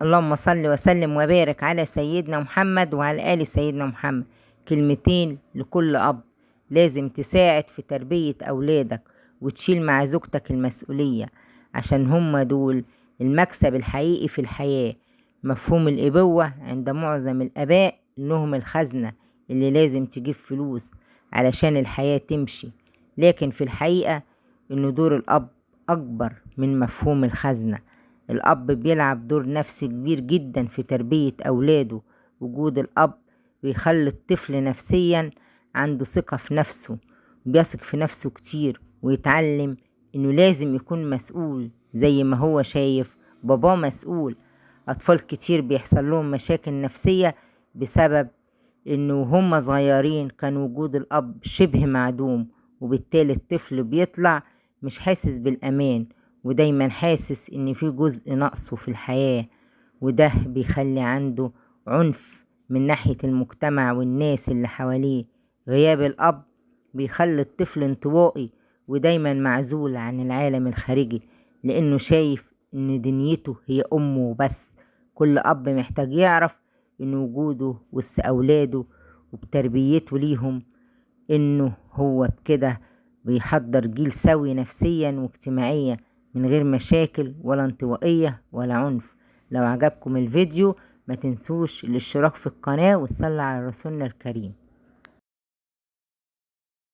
اللهم صل وسلم وبارك على سيدنا محمد وعلى آل سيدنا محمد. كلمتين لكل أب: لازم تساعد في تربية أولادك وتشيل مع زوجتك المسؤولية، عشان هما دول المكسب الحقيقي في الحياة. مفهوم الأبوة عند معظم الآباء إنهم الخزنة اللي لازم تجيب فلوس علشان الحياة تمشي، لكن في الحقيقة إن دور الأب أكبر من مفهوم الخزنة. الأب بيلعب دور نفسي كبير جدا في تربية أولاده. وجود الأب بيخلي الطفل نفسيا عنده ثقة في نفسه، بيثق في نفسه كتير، ويتعلم إنه لازم يكون مسؤول زي ما هو شايف باباه مسؤول. أطفال كتير بيحصل لهم مشاكل نفسية بسبب إنه هم صغيرين كان وجود الأب شبه معدوم، وبالتالي الطفل بيطلع مش حاسس بالأمان، ودايما حاسس إن في جزء ناقصه في الحياة، وده بيخلي عنده عنف من ناحية المجتمع والناس اللي حواليه. غياب الأب بيخلي الطفل انطوائي ودايما معزول عن العالم الخارجي، لأنه شايف إن دنيته هي أمه وبس. كل أب محتاج يعرف إن وجوده وسط أولاده وبتربيته ليهم إنه هو بكده بيحضر جيل سوي نفسيا واجتماعيا، من غير مشاكل ولا انطوائية ولا عنف. لو عجبكم الفيديو ما تنسوش الاشتراك في القناة والصلاة على رسولنا الكريم.